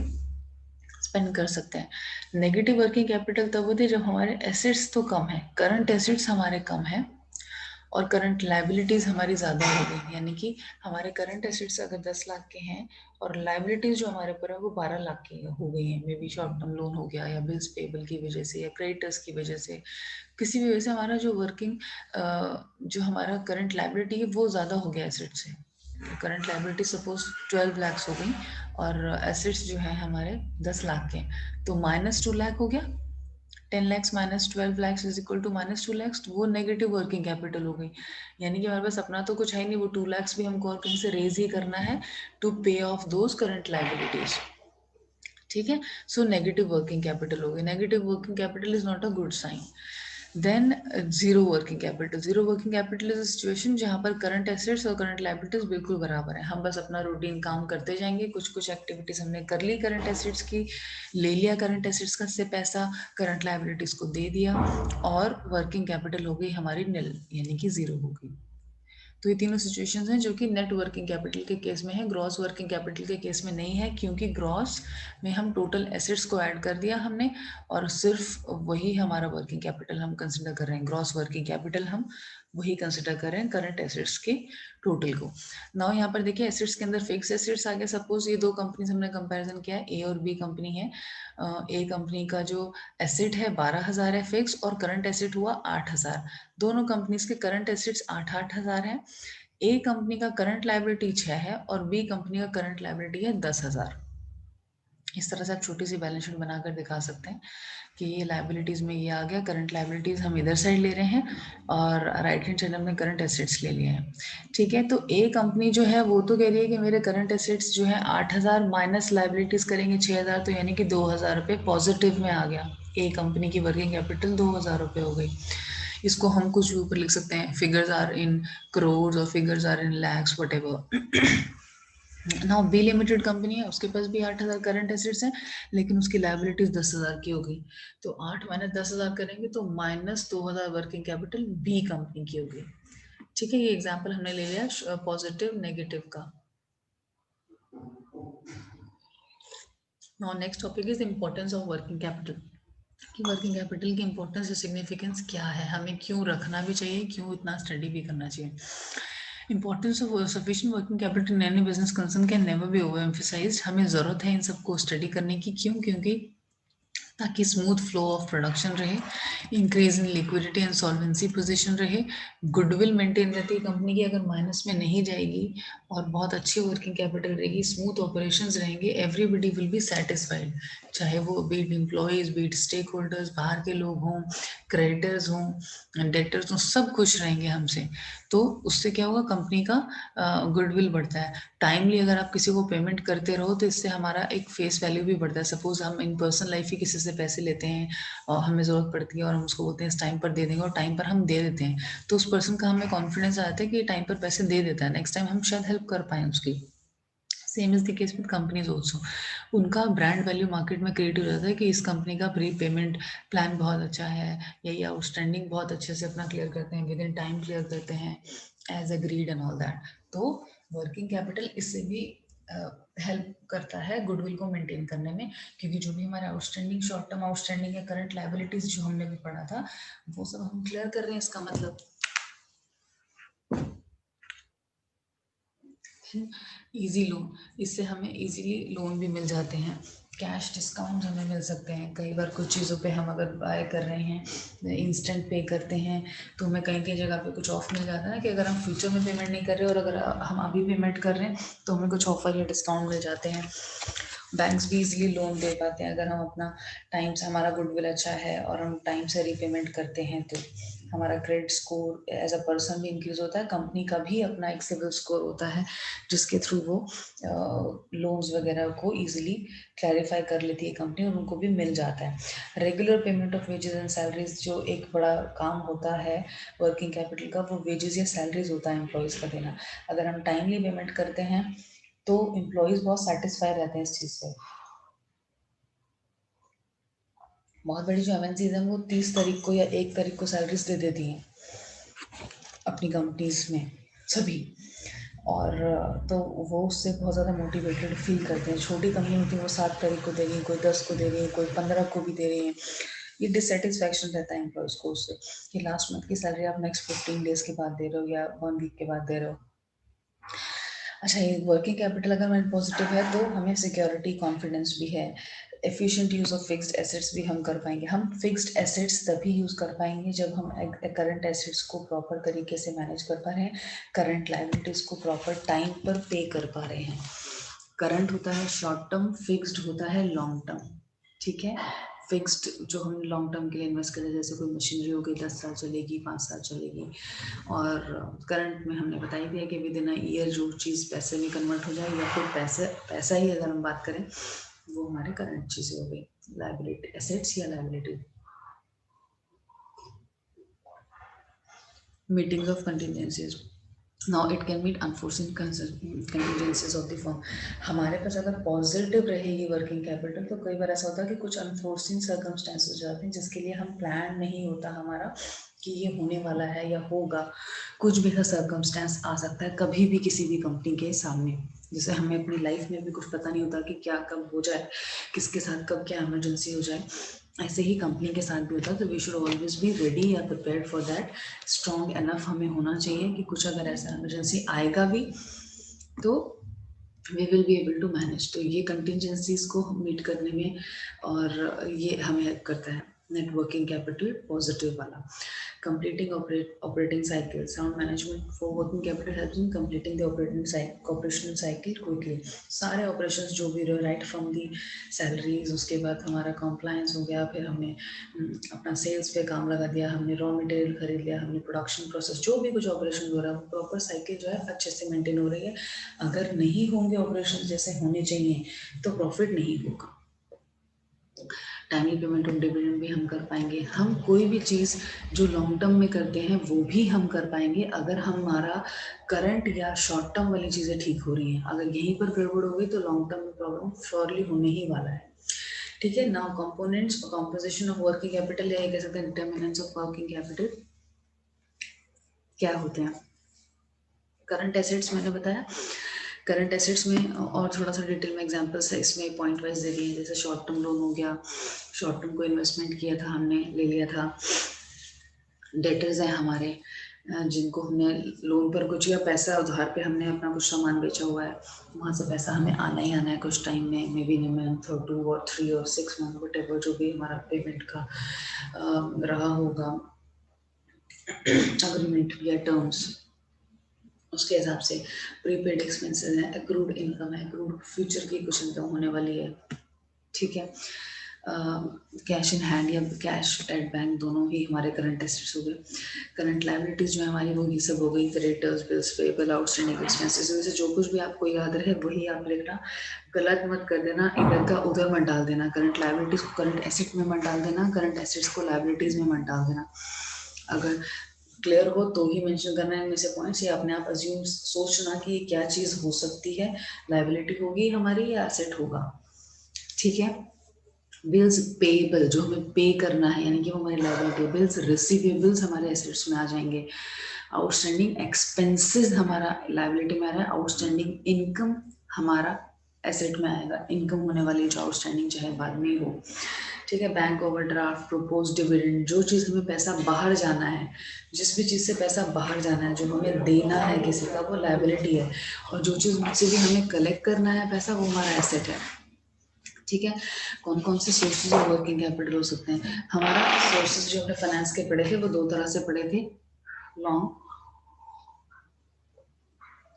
स्पेंड कर सकते हैं। नेगेटिव वर्किंग कैपिटल तब होती है जब हमारे एसेट्स तो कम है, करंट एसेट्स हमारे कम है और करंट लाइबिलिटीज़ हमारी ज़्यादा हो गई, यानी कि हमारे करंट एसेट्स अगर 10 लाख के हैं और लाइबिलिटीज़ जो हमारे ऊपर है वो 12 लाख की हो गई हैं, may be short term loan हो गया या बिल्स पेबल की वजह से या क्रेडिटर्स की वजह से, किसी भी वजह से हमारा जो वर्किंग जो हमारा करंट लाइबिलिटी है वो ज़्यादा हो गया एसेट से। करंट लाइबिलिटी सपोज 12 लाख हो गई और एसेट्स जो है हमारे 10 लाख के, तो -2 लाख हो गया, 10 lakhs minus 12 lakhs is equal to -2 lakhs, तो वो नेगेटिव वर्किंग कैपिटल हो गई, यानी कि हमारे पास अपना तो कुछ है नहीं, वो 2 lakhs भी हमको और कहीं से रेज ही करना है टू पे ऑफ दोज करंट लाइबिलिटीज। ठीक है, सो नेगेटिव वर्किंग कैपिटल हो गई। Negative working capital is not a good sign. Then zero working capital. Zero working capital is situation जहां पर करंट एसेट्स और करंट लायबिलिटीज बिल्कुल बराबर है, हम बस अपना रूटीन काम करते जाएंगे, कुछ कुछ एक्टिविटीज हमने कर ली करंट एसेट्स की, ले लिया करंट एसेट्स का से पैसा, करंट लायबिलिटीज को दे दिया, और वर्किंग कैपिटल हो गई हमारी निल, यानी कि जीरो हो गई। तो ये तीनों सिचुएशंस हैं जो कि नेट वर्किंग कैपिटल के केस में है, ग्रॉस वर्किंग कैपिटल के केस में नहीं है, क्योंकि ग्रॉस में हम टोटल एसेट्स को ऐड कर दिया हमने, और सिर्फ वही हमारा वर्किंग कैपिटल हम कंसिडर कर रहे हैं, ग्रॉस वर्किंग कैपिटल हम वही कंसिडर कर रहे हैं करंट एसेट्स के टोटल को। नाउ यहाँ पर देखिए एसेट्स के अंदर फिक्स एसेट्स आ गया। सपोज ये दो कंपनीज हमने कंपैरिजन किया है, ए और बी कंपनी है। ए कंपनी का जो एसेट है 12,000 है फिक्स, और करंट एसेट हुआ 8,000। दोनों कंपनीज के करंट एसेट्स 8,000 है। ए कंपनी का करंट लायबिलिटी 6 है और बी कंपनी का करंट लायबिलिटी है 10,000। इस तरह से आप छोटी सी बैलेंस शीट बनाकर दिखा सकते हैं कि ये लायबिलिटीज में ये आ गया, करंट लायबिलिटीज हम इधर साइड ले रहे हैं और राइट हैंड साइड हमने करंट एसेट्स ले लिए हैं। ठीक है, तो ए कंपनी जो है वो तो कह रही है कि मेरे करंट एसेट्स जो है 8,000 माइनस लायबिलिटीज करेंगे 6,000, तो यानी कि 2,000 रुपये पॉजिटिव में आ गया। ए कंपनी की वर्किंग कैपिटल 2,000 रुपये हो गई। इसको हम कुछ भी ऊपर लिख सकते हैं, फिगर्स आर इन करोड़ और figures are in lakhs whatever. Now B limited company है, उसके पास भी 8,000 करंट एसेट्स हैं, लेकिन उसकी लायबिलिटीज 10,000 की हो गई। तो 8 माइनस 10,000 करेंगे तो minus 2,000 working capital B company की हो गई। ठीक है, ये एग्जाम्पल हमने ले लिया पॉजिटिव नेगेटिव का। Now next topic is importance of working capital, कि वर्किंग कैपिटल की इंपॉर्टेंस या सिग्निफिकेंस क्या है, हमें क्यों रखना भी चाहिए, क्यों इतना स्टडी भी करना चाहिए। Importance of sufficient working capital in any business concern can never be over emphasized. हमें ज़रूरत है इन सबको स्टडी करने की, क्यों? क्योंकि ताकि स्मूथ फ्लो ऑफ प्रोडक्शन रहे, increase in liquidity and solvency position रहे, गुडविल मेंटेन रहती है कंपनी की, अगर माइनस में नहीं जाएगी और बहुत अच्छी वर्किंग कैपिटल रहेगी, स्मूथ ऑपरेशंस रहेंगे, एवरीबडी विल बी सेटिस्फाइड, चाहे वो be it employees, be it stake holders, बाहर के लोग हों, क्रेडिटर्स हों, डेटर्स हों, सब खुश रहेंगे हमसे। तो उससे क्या होगा, कंपनी का गुडविल बढ़ता है। टाइमली अगर आप किसी को पेमेंट करते रहो तो इससे हमारा एक फेस वैल्यू भी बढ़ता है। सपोज हम इन पर्सनल लाइफ ही किसी से पैसे लेते हैं और हमें ज़रूरत पड़ती है और हम उसको बोलते हैं इस टाइम पर दे देंगे, और टाइम पर हम दे देते हैं, तो उस पर्सन का हमें कॉन्फिडेंस आता है कि टाइम पर पैसे दे देता है, नेक्स्ट टाइम हम शायद हेल्प कर पाएँ उसकी। Same is the case with companies also, उनका ब्रांड वैल्यू मार्केट में क्रिएट हो जाता है कि इस कंपनी का प्री पेमेंट प्लान बहुत अच्छा है, या ये आउटस्टैंडिंग बहुत अच्छे से अपना क्लियर करते हैं, विद इन टाइम क्लियर करते हैं as agreed and all that. तो वर्किंग कैपिटल इससे भी हेल्प करता है गुडविल को मेंटेन करने में, क्योंकि जो भी हमारे आउटस्टैंडिंग, शॉर्ट टर्म आउटस्टैंडिंग या करंट लायबिलिटीज जो हमने भी पढ़ा था वो सब हम क्लियर कर रहे हैं, इसका मतलब इजी लोन, इससे हमें इजीली लोन भी मिल जाते हैं, कैश डिस्काउंट हमें मिल सकते हैं। कई बार कुछ चीज़ों पे हम अगर बाय कर रहे हैं, इंस्टेंट पे करते हैं, तो हमें कहीं कहीं जगह पे कुछ ऑफ मिल जाता है कि अगर हम फ्यूचर में पेमेंट नहीं कर रहे और अगर हम अभी पेमेंट कर रहे हैं तो हमें कुछ ऑफर या डिस्काउंट मिल जाते हैं। बैंक्स भी इजीली लोन दे पाते हैं अगर हम अपना टाइम से, हमारा गुडविल अच्छा है और हम टाइम से रीपेमेंट करते हैं, तो हमारा credit score as a person भी इंक्रीज होता है, कंपनी का भी अपना एक सिविल स्कोर होता है जिसके थ्रू वो लोन्स वगैरह को इजीली क्लैरिफाई कर लेती है कंपनी और उनको भी मिल जाता है। Regular payment of wages and salaries जो एक बड़ा काम होता है वर्किंग कैपिटल का, वो वेजेस या सैलरीज होता है एम्प्लॉयज़ का देना। अगर हम टाइमली पेमेंट करते हैं तो एम्प्लॉयज़ बहुत सेटिस्फाई रहते हैं इस चीज़ से। बहुत बड़ी जो एमएनसीज हैं वो 30 तारीख को या 1 तारीख को सैलरीज दे देती हैं अपनी कंपनीज में सभी, और तो वो उससे बहुत ज़्यादा मोटिवेटेड फील करते हैं। छोटी कंपनी होती है वो 7 तारीख को दे रही है, कोई 10 को दे रही है, कोई 15 को भी दे रही है। ये डिससेटिस्फैक्शन रहता है एम्प्लॉयज़ को उससे कि लास्ट मंथ की सैलरी आप नेक्स्ट 15 डेज के बाद दे रहे हो या 1 वीक के बाद दे रहे हो। अच्छा, ये वर्किंग कैपिटल अगर हमारे पॉजिटिव है तो हमें सिक्योरिटी, कॉन्फिडेंस भी है, efficient use of fixed assets भी हम कर पाएंगे। हम फिक्स्ड एसेट्स तभी यूज़ कर पाएंगे जब हम करंट एसेट्स को प्रॉपर तरीके से मैनेज कर पा रहे हैं, करंट लायबिलिटीज़ को प्रॉपर टाइम पर पे कर पा रहे हैं। करंट होता है शॉर्ट टर्म, फिक्स्ड होता है लॉन्ग टर्म। ठीक है, फिक्स्ड जो हम लॉन्ग टर्म के लिए इन्वेस्ट करें, जैसे कोई मशीनरी हो गई 10 साल चलेगी, 5 साल चलेगी, और करंट में हमने बता ही दिया कि विद इन अ ईयर जो चीज़ पैसे में कन्वर्ट हो जाए या फिर पैसा ही अगर हम बात करें वो हमारे करंट चीज़ें हो गई, लाइबिलिटी एसेट्स या liability. Meetings of contingencies. Now it can meet unforeseen contingencies of the firm. हमारे पास अगर पॉजिटिव रहेगी वर्किंग कैपिटल, तो कई बार ऐसा होता है कि कुछ अनफोर्सिन सर्कमस्टेंसेस हो जाते हैं जिसके लिए हम प्लान नहीं होता हमारा कि ये होने वाला है या होगा। कुछ भी ऐसा सर्कमस्टेंस आ सकता है कभी भी किसी भी कंपनी के सामने, जैसे हमें अपनी लाइफ में भी कुछ पता नहीं होता कि क्या कब हो जाए, किसके साथ कब क्या इमरजेंसी हो जाए, ऐसे ही कंपनी के साथ भी होता है। तो we should always be ready या prepared for that. Strong enough हमें होना चाहिए कि कुछ अगर ऐसा इमरजेंसी आएगा भी तो we will be able to manage. तो ये कंटिजेंसीज को मीट करने में और ये हमें हेल्प करता है नेटवर्किंग कैपिटल पॉजिटिव वाला। Completing operating cycle, sound management for working capital helps in completing the operational cycle quickly. सारे ऑपरेशंस जो भी रहे, राइट फ्रॉम दी सैलरीज, उसके बाद हमारा कंप्लायंस हो गया, फिर हमने अपना सेल्स पे काम लगा दिया, हमने रॉ मटेरियल खरीद लिया, हमने प्रोडक्शन प्रोसेस, जो भी कुछ ऑपरेशन हो रहा है वो प्रॉपर साइकिल जो है अच्छे से मेंटेन हो रही है। अगर नहीं होंगे ऑपरेशन जैसे होने चाहिए तो प्रॉफिट नहीं होगा। टाइमली पेमेंट ऑफ डिविडेंड भी हम कर पाएंगे। हम कोई भी चीज़ जो लॉन्ग टर्म में करते हैं वो भी हम कर पाएंगे अगर हमारा करंट या शॉर्ट टर्म वाली चीज़ें ठीक हो रही हैं। अगर यहीं पर गड़बड़ हो गई तो लॉन्ग टर्म में प्रॉब्लम श्योरली होने ही वाला है। ठीक है। Now components composition of working capital, या कह सकते हैं डिटर्मिनेंट्स ऑफ वर्किंग कैपिटल क्या होते हैं। करंट एसेट्स मैंने बताया, करंट एसेट्स में और थोड़ा सा डिटेल में एग्जांपल्स है इसमें पॉइंट वाइज दे दिए, जैसे शॉर्ट टर्म लोन हो गया, शॉर्ट टर्म को इन्वेस्टमेंट किया था, हमने ले लिया था। डेटर्स हैं हमारे जिनको हमने लोन पर कुछ या पैसा उधार पे हमने अपना कुछ सामान बेचा हुआ है, वहाँ से पैसा हमें आना ही आना है कुछ टाइम में, मे बी मंथ और 2 और 3 और 6 मंथ, वट एवर जो भी हमारा पेमेंट का रहा होगा अग्रीमेंट या टर्म्स, उसके हिसाब से। प्रीपेड एक्सपेंसेस हैं, एक्रूड इनकम है, एक्रूड फ्यूचर की कुछ इनकम होने वाली है। ठीक है। कैश इन हैंड या कैश एट बैंक दोनों ही हमारे करंट एसेट्स हो गए। करंट लायबिलिटीज जो है हमारी वो ये सब हो गई, creditors, bills payable, outstanding expenses. वैसे जो कुछ भी आपको याद रहे वही आप लिखना, गलत मत कर देना, इधर का उधर मत डाल देना। करंट लायबिलिटीज को करंट एसेट में मत डाल देना, करंट एसेट्स को लायबिलिटीज में मत डाल देना। अगर क्लियर हो तो ही मेंशन करना है इनमें से पॉइंट्स, या अपने आप अज्यूम सोचना कि क्या चीज़ हो सकती है, लायबिलिटी होगी हमारी या एसेट होगा। ठीक है। बिल्स पेएबल जो हमें पे करना है यानी कि वो हमारी लायबिलिटी। बिल्स रिसीवेबल्स हमारे एसेट्स में आ जाएंगे। आउटस्टैंडिंग एक्सपेंसेस हमारा लायबिलिटी में आ रहा है। आउटस्टैंडिंग इनकम हमारा एसेट में आएगा, इनकम होने वाली जो आउटस्टैंडिंग चाहे बाद में हो। ठीक है। बैंक ओवरड्राफ्ट, प्रोपोज डिविडेंड, जो चीज़ हमें पैसा बाहर जाना है, जिस भी चीज़ से पैसा बाहर जाना है, जो हमें देना है किसी का, वो लायबिलिटी है। और जो चीज़ से भी हमें कलेक्ट करना है पैसा, वो हमारा एसेट है। ठीक है। कौन कौन से सोर्सेज ऑफ वर्किंग कैपिटल हो सकते हैं हमारा। सोर्सेज जो हमने फाइनेंस के पढ़े थे वो दो तरह से पढ़े थे, लॉन्ग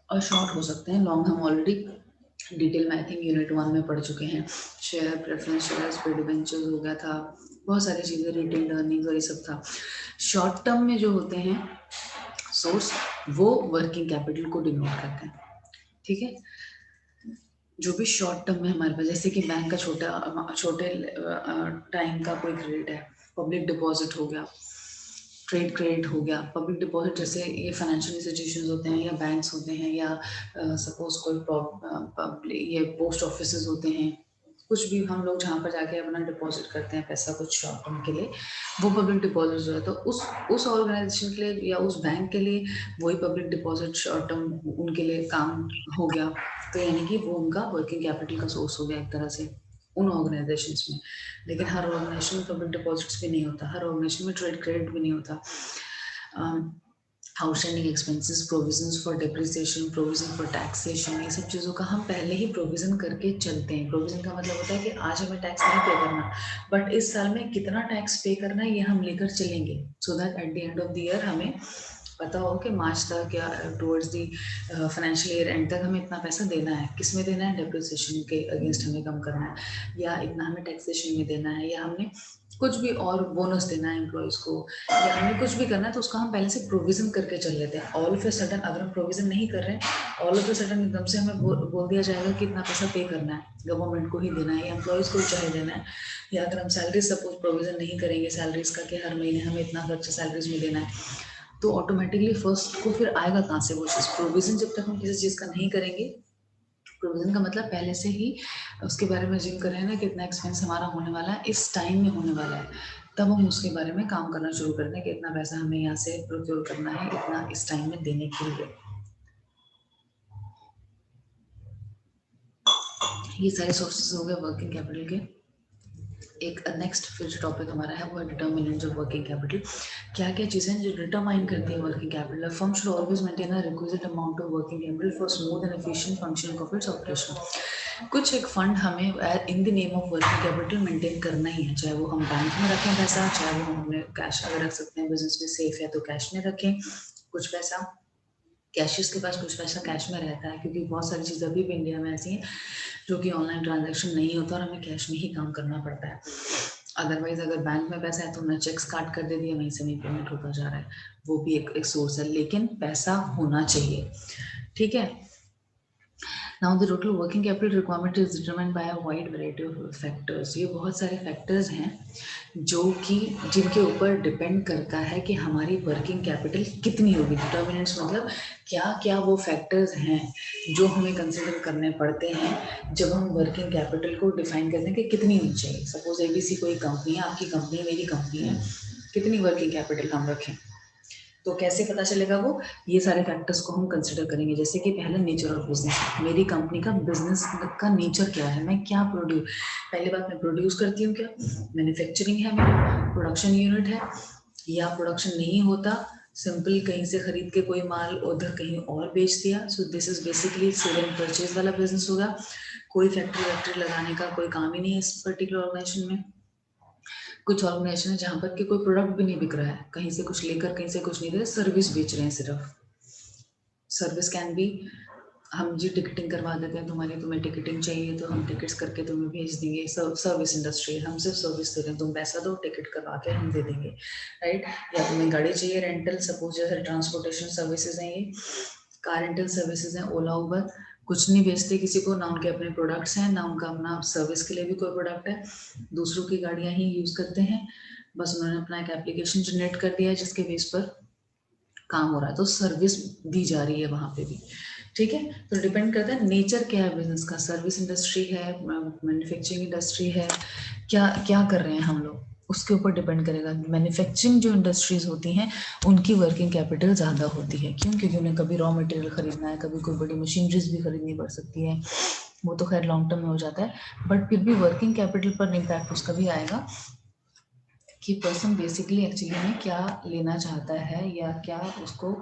और शॉर्ट हो सकते हैं। लॉन्ग हम ऑलरेडी डिटेल में आई थिंक यूनिट 1 में पढ़ चुके हैं। शेयर प्रेफरेंस शेयर्स पे डिबेंचर्स हो गया था, बहुत सारी चीज़ें, रिटेन अर्निंग्स और ये सब था। शॉर्ट टर्म में जो होते हैं सोर्स, वो वर्किंग कैपिटल को डिनोट करते हैं। ठीक है। जो भी शॉर्ट टर्म में हमारे पास, जैसे कि बैंक का छोटे टाइम का कोई क्रेडिट है, पब्लिक डिपॉजिट हो गया, ट्रेड क्रेडिट हो गया। पब्लिक डिपॉजिट जैसे ये फाइनेंशियल इंस्टीट्यूशंस होते हैं या बैंक्स होते हैं या सपोज कोई ये पोस्ट ऑफिसेज होते हैं, कुछ भी हम लोग जहाँ पर जाके अपना डिपॉजिट करते हैं पैसा कुछ शॉर्ट टर्म के लिए, वो पब्लिक डिपॉजिट जो है, तो उस ऑर्गेनाइजेशन के लिए या उस बैंक के लिए वही पब्लिक डिपॉजिट शॉर्ट टर्म उनके लिए काम हो गया। तो यानी कि वो उनका वर्किंग कैपिटल का सोर्स हो गया एक तरह से उन ऑर्गेनाइजेशंस में। लेकिन हर ऑर्गेनाइजेशन में पब्लिक डिपॉजिट्स भी नहीं होता, हर ऑर्गेनाइजेशन में ट्रेड क्रेडिट भी नहीं होता। Outstanding expenses, provisions for depreciation, provision for taxation, ये सब चीज़ों का हम पहले ही प्रोविजन करके चलते हैं। प्रोविजन का मतलब होता है कि आज हमें टैक्स नहीं पे करना, बट इस साल में कितना टैक्स पे करना है ये हम लेकर चलेंगे, so that at the end of the year हमें पता हो कि मार्च तक या towards the financial year and तक हमें इतना पैसा देना है। किस में देना है, डेप्रिसिएशन के अगेंस्ट हमें कम करना है, या इतना हमें टैक्सेशन में देना है, या हमने कुछ भी और बोनस देना है एम्प्लॉयज़ को, या हमें कुछ भी करना है, तो उसका हम पहले से प्रोविज़न करके चल लेते हैं। ऑल ऑफ ए सडन अगर हम प्रोविज़न नहीं कर रहे हैं, ऑल ऑफ ए सडन एकदम से हमें बोल दिया जाएगा कि इतना पैसा पे करना है, गवर्नमेंट को ही देना है या एम्प्लॉयज़ को ही चाहे देना है, या अगर हम सैलरी सपोज प्रोविज़न नहीं करेंगे सैलरीज़ का कि हर महीने हमें इतना खर्चा सैलरीज़ में देना है, तो ऑटोमेटिकली फर्स्ट को फिर आएगा कहाँ से वो चीज़? प्रोविजन जब तक हम किसी चीज़ का नहीं करेंगे, प्रोविजन का मतलब पहले से ही उसके बारे में जिम कर रहे हैं ना, कितना एक्सपेंस हमारा होने वाला है, इस टाइम में होने वाला है, तब हम उसके बारे में काम करना शुरू करते हैं कि इतना पैसा हमें यहाँ से प्रोक्योर करना है, इतना इस टाइम में देने के लिए। ये सारे सोर्सेस हो गए वर्किंग कैपिटल के। एक नेक्स्ट फिर जो टॉपिक हमारा है वो है डिटर्मिनेंट्स ऑफ वर्किंग कैपिटल। क्या क्या चीज़ें हैं जो डिटरमाइन करती है working capital? Firm should always maintain a requisite amount of working capital for smooth and efficient functioning of its operation. कुछ एक फंड हमें in the name of working capital maintain करना ही है, चाहे वो हम बैंक में रखें पैसा, चाहे वो हम अपने कैश अगर रख सकते हैं बिजनेस में सेफ है तो कैश में रखें कुछ पैसा, कैशियर्स के पास कुछ पैसा कैश में रहता है, क्योंकि बहुत सारी चीज़ें अभी भी इंडिया में ऐसी हैं जो कि ऑनलाइन ट्रांजैक्शन नहीं होता और हमें कैश में ही काम करना पड़ता है। अदरवाइज अगर बैंक में पैसा है तो हमने चेक्स काट कर दे दिया, वहीं से वहीं पेमेंट होता जा रहा है, वो भी एक सोर्स है, लेकिन पैसा होना चाहिए। ठीक है। Now the total working capital requirement is determined by a wide variety of factors. ये बहुत सारे फैक्टर्स हैं जो कि जिनके ऊपर डिपेंड करता है कि हमारी वर्किंग कैपिटल कितनी होगी। डिटर्मिनेंट्स मतलब क्या क्या वो फैक्टर्स हैं जो हमें कंसिडर करने पड़ते हैं जब हम वर्किंग कैपिटल को डिफाइन करते हैं कि कितनी होनी चाहिए। सपोज एबीसी कोई कंपनी है, आपकी कंपनी मेरी कंपनी है, कितनी वर्किंग कैपिटल हम रखें, तो कैसे पता चलेगा वो? ये सारे फैक्टर्स को हम कंसिडर करेंगे। जैसे कि पहले नेचर ऑफ बिजनेस, मेरी कंपनी का बिजनेस का नेचर क्या है, मैं क्या प्रोड्यूस, पहली बात मैं प्रोड्यूस करती हूँ क्या, मैन्युफैक्चरिंग है मेरा, प्रोडक्शन यूनिट है, या प्रोडक्शन नहीं होता, सिंपल कहीं से खरीद के कोई माल उधर कहीं और बेच दिया। So this is basically sale and purchase वाला बिजनेस होगा। कोई फैक्ट्री वैक्ट्री लगाने का कोई काम ही नहीं है इस पर्टिकुलर ऑर्गेनाइजेशन में। कुछ ऑर्गेनाइजेशन है जहाँ पर कि कोई प्रोडक्ट भी नहीं बिक रहा है, कहीं से कुछ लेकर कहीं से कुछ नहीं दे रहे, सर्विस बेच रहे हैं सिर्फ। सर्विस कैन बी, हम जी टिकटिंग करवा देते हैं तुम्हारी, तुम्हें टिकटिंग चाहिए तो हम टिकट्स करके तुम्हें भेज देंगे। सर्विस इंडस्ट्री है, हम सिर्फ सर्विस दे रहे हैं, तुम पैसा दो टिकट करवा के हम दे देंगे, राइट। या तुम्हें गाड़ी चाहिए रेंटल, सपोज जैसे ट्रांसपोर्टेशन सर्विसेज हैं, ये कार रेंटल सर्विसेज हैं, ओला उबर, कुछ नहीं बेचते किसी को, ना उनके अपने प्रोडक्ट्स हैं, ना उनका अपना सर्विस के लिए भी कोई प्रोडक्ट है, दूसरों की गाड़ियां ही यूज करते हैं, बस उन्होंने अपना एक एप्लीकेशन जनरेट कर दिया है जिसके बेस पर काम हो रहा है, तो सर्विस दी जा रही है वहां पे भी। ठीक है, तो डिपेंड करता है नेचर क्या है बिजनेस का, सर्विस इंडस्ट्री है, मैन्युफैक्चरिंग इंडस्ट्री है, क्या क्या कर रहे हैं हम लोग, उसके ऊपर डिपेंड करेगा। मैन्युफैक्चरिंग जो इंडस्ट्रीज होती हैं उनकी वर्किंग कैपिटल ज़्यादा होती है, क्यों? क्योंकि उन्हें कभी रॉ मटेरियल खरीदना है, कभी कोई बड़ी मशीनरीज भी खरीदनी पड़ सकती है, वो तो खैर लॉन्ग टर्म में हो जाता है, बट फिर भी वर्किंग कैपिटल पर इम्पैक्ट उसका भी आएगा कि पर्सन बेसिकली एक्चुअली में क्या लेना चाहता है, या क्या उसको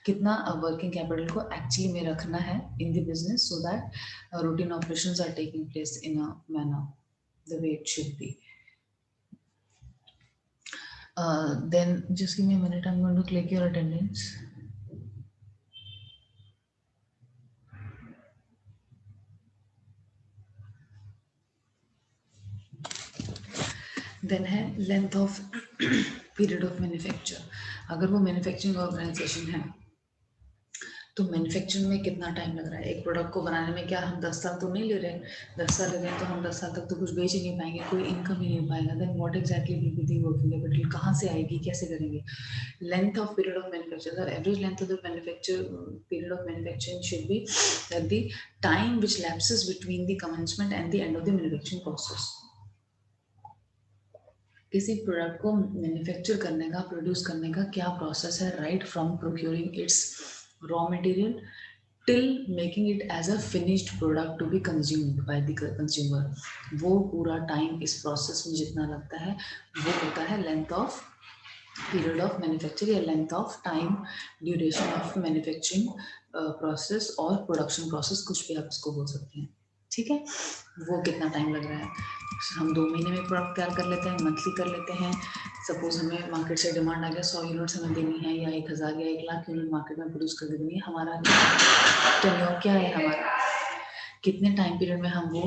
कितना वर्किंग कैपिटल को एक्चुअली में रखना है in the business, so that routine operations are taking place in a manner the way it should be. Then just give me a minute, I'm going to click your attendance. Then है length of period of manufacture. अगर वो manufacturing organisation है तो manufacturing में कितना time लग रहा है, एक प्रोडक्ट को बनाने में क्या हम 10 साल तो नहीं ले रहे हैं, 10 साल ले रहे हैं तो हम 10 साल तक तो कुछ बेच ही नहीं पाएंगे, कोई इनकम ही नहीं पाएगा। Then what exactly will be the working capital, कहाँ से आएगी, कैसे करेंगे? Length of period of manufacture, the average length of the manufacture period of manufacturing should be the time which lapses between the commencement and the end of the manufacturing process. किसी product को manufacture करने का, produce करने का क्या process है, right from procuring its raw material till making it as a finished product to be consumed by the consumer, वो पूरा टाइम इस प्रोसेस में जितना लगता है वो होता है length of period of manufacture, या length of time duration of manufacturing process और प्रोडक्शन प्रोसेस, कुछ भी आप इसको बोल सकते हैं। ठीक है, वो कितना टाइम लग रहा है। हम 2 महीने में प्रोडक्ट तैयार कर लेते हैं, मंथली कर लेते हैं, सपोज हमें मार्केट से डिमांड आ गया 100 यूनिट्स हमें देनी है, या 1000 या 1 लाख यूनिट मार्केट में प्रोड्यूस कर देनी है, हमारा टेन्योर क्या है, हमारा कितने टाइम पीरियड में हम वो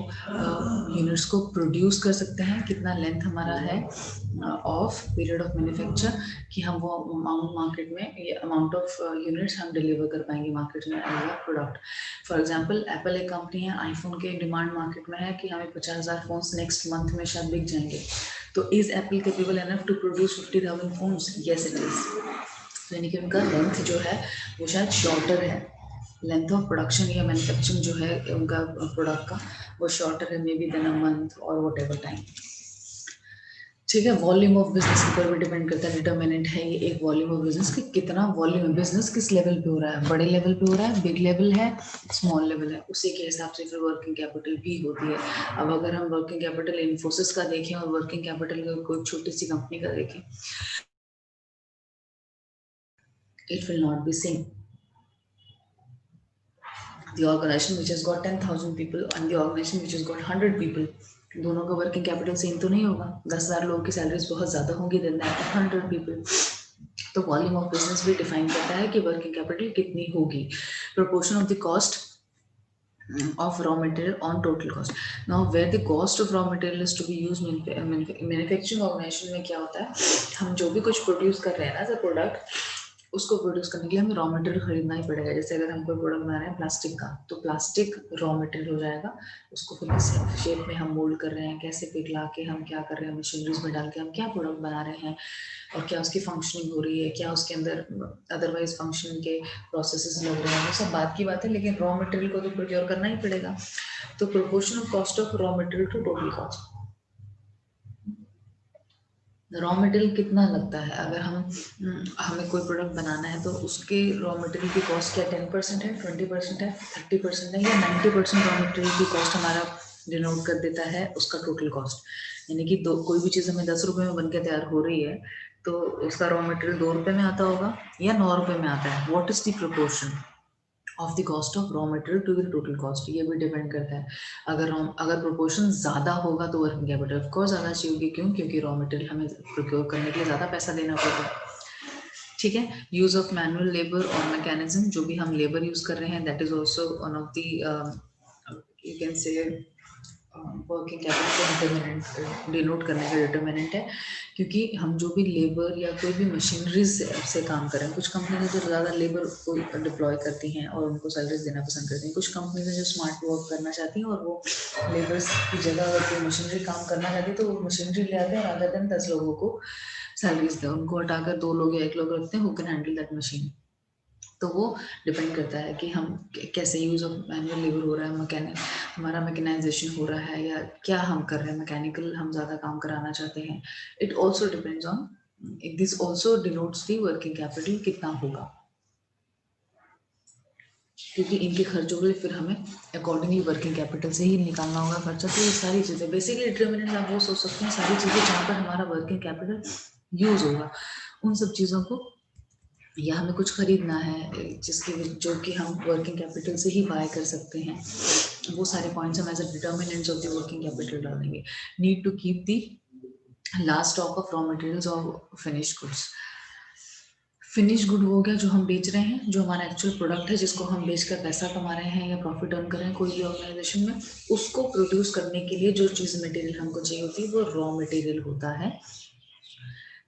यूनिट्स को प्रोड्यूस कर सकते हैं, कितना लेंथ हमारा है ऑफ पीरियड ऑफ मैन्युफैक्चर कि हम वो अमाउंट मार्केट में, ये अमाउंट ऑफ यूनिट्स हम डिलीवर कर पाएंगे मार्केट में as a product. For example Apple एक कंपनी है, आईफोन के डिमांड मार्केट में है कि हमें 50,000 फोन्स नेक्स्ट मंथ में शायद बिक जाएंगे, तो is Apple capable enough to produce 50,000 phones? Yes it is. यानी कि उनका लेंथ जो है वो शायद शॉर्टर है, लेंथ ऑफ प्रोडक्शन या मैन्युफैक्चरिंग जो है उनका प्रोडक्ट का वो शॉर्टर है, maybe then a month और वट एवर टाइम। ठीक है, वॉल्यूम ऑफ बिजनेस के ऊपर भी डिपेंड करता है, डिटर्मिनेंट है ये एक वॉल्यूम ऑफ बिजनेस कि कितना वॉल्यूम है, बिजनेस किस लेवल पे हो रहा है, बड़े लेवल पे हो रहा है, बिग लेवल है, स्मॉल लेवल है, उसी के हिसाब से फिर वर्किंग कैपिटल भी होती है। अब अगर हम वर्किंग कैपिटल इन्फोसिस का देखें और वर्किंग कैपिटल कोई छोटी सी कंपनी का देखें, it will not be same. The organization which has got 10,000 people and the organization which has got 100 people, दोनों का वर्किंग कैपिटल सेम तो नहीं होगा। 10,000 लोगों की सैलरीज बहुत ज़्यादा होंगी देन दैट 100 पीपल। तो वॉल्यूम ऑफ बिजनेस भी डिफाइन करता है कि वर्किंग कैपिटल कितनी होगी। Proportion of the cost of raw material on total cost. Now where the cost of raw material is to be used, manufacturing organization में क्या होता है, हम जो भी कुछ प्रोड्यूस कर रहे हैं ना, एज प्रोडक्ट, उसको प्रोड्यूस करने के लिए हमें रॉ मटेरियल खरीदना ही पड़ेगा। जैसे अगर हम कोई प्रोडक्ट बना रहे हैं प्लास्टिक का, तो प्लास्टिक रॉ मटेरियल हो जाएगा, उसको फिर किस शेप में हम मोल्ड कर रहे हैं, कैसे पिघला के हम क्या कर रहे हैं, मशीनरीज में डाल के हम क्या प्रोडक्ट बना रहे हैं, और क्या उसकी फंक्शनिंग हो रही है, क्या उसके अंदर अदरवाइज फंक्शन के प्रोसेसेस लग रहे हैं, वो सब बात की बात है, लेकिन रॉ मटेरियल को तो प्रोक्योर करना ही पड़ेगा। तो proportion of cost of raw material to total cost, raw material कितना लगता है, अगर हमें कोई प्रोडक्ट बनाना है तो उसके रॉ मटेरियल की कॉस्ट क्या 10% है, 20% है, 30% है, या 90% रॉ मटेरियल की कॉस्ट हमारा डिनोट कर देता है उसका टोटल कॉस्ट। यानी कि कोई भी चीज़ हमें 10 रुपये में बन के तैयार हो रही है तो उसका रॉ मटेरियल 2 रुपये में आता होगा या 9 रुपये में आता है। What is the proportion of the cost of raw material to the total cost, ये भी डिपेंड करता है। अगर प्रोपोर्शन ज़्यादा होगा तो वर्किंग कैपिटल ऑफ कोर्स ज़्यादा चाहिए होगी, क्यों, क्योंकि रॉ मटेरियल हमें प्रोक्योर करने के लिए ज़्यादा पैसा देना पड़ेगा। ठीक है, यूज ऑफ मैनुअल लेबर और मैकेनिज्म, जो भी हम लेबर यूज कर रहे हैं that is also one of the you can say working capital को डिनोट करने का डिटर्मिनेंट है, क्योंकि हम जो भी लेबर या कोई भी मशीनरीज से काम करें, कुछ कंपनी जो ज़्यादा लेबर को डिप्लॉय करती हैं और उनको सैलरीज देना पसंद करती हैं, कुछ कंपनी जो स्मार्ट वर्क करना चाहती हैं और वो लेबर्स की जगह अगर कोई मशीनरी काम करना चाहती है तो वो मशीनरी ले आते हैं, रादर देन 10 लोगों को सैलरीज दें, उनको हटाकर 2 लोग या 1 लोग रखते हैं who can handle that machine. तो वो डिपेंड करता है कि हम कैसे यूज़ ऑफ मैनुअल लेबर हो रहा है, मैकेनिक हमारा मैकेनाइजेशन हो रहा है, या क्या हम कर रहे हैं, मैकेनिकल हम ज़्यादा काम कराना चाहते हैं। It also depends on, this also denotes the working capital कितना होगा, क्योंकि इनके खर्चों के लिए फिर हमें अकॉर्डिंगली वर्किंग कैपिटल से ही निकालना होगा खर्चा। तो ये सारी चीज़ें बेसिकली डिटर्मिनेंट आप वो सोच सकते हैं, सारी चीज़ें जहाँ पर हमारा वर्किंग कैपिटल यूज़ होगा, उन सब चीज़ों को, या हमें कुछ खरीदना है जिसकी जो कि हम वर्किंग कैपिटल से ही बाय कर सकते हैं, वो सारे पॉइंट्स हम as a determinants of the working capital डालेंगे। Need to keep the last stock of raw materials और फिनिश गुड्स। फिनिश गुड हो गया जो हम बेच रहे हैं, जो हमारा एक्चुअल प्रोडक्ट है जिसको हम बेचकर पैसा कमा रहे हैं या प्रॉफिट अर्न कर रहे हैं कोई भी ऑर्गेनाइजेशन में, उसको प्रोड्यूस करने के लिए जो चीज़ मटेरियल हमको चाहिए होती है वो रॉ मटेरियल होता है।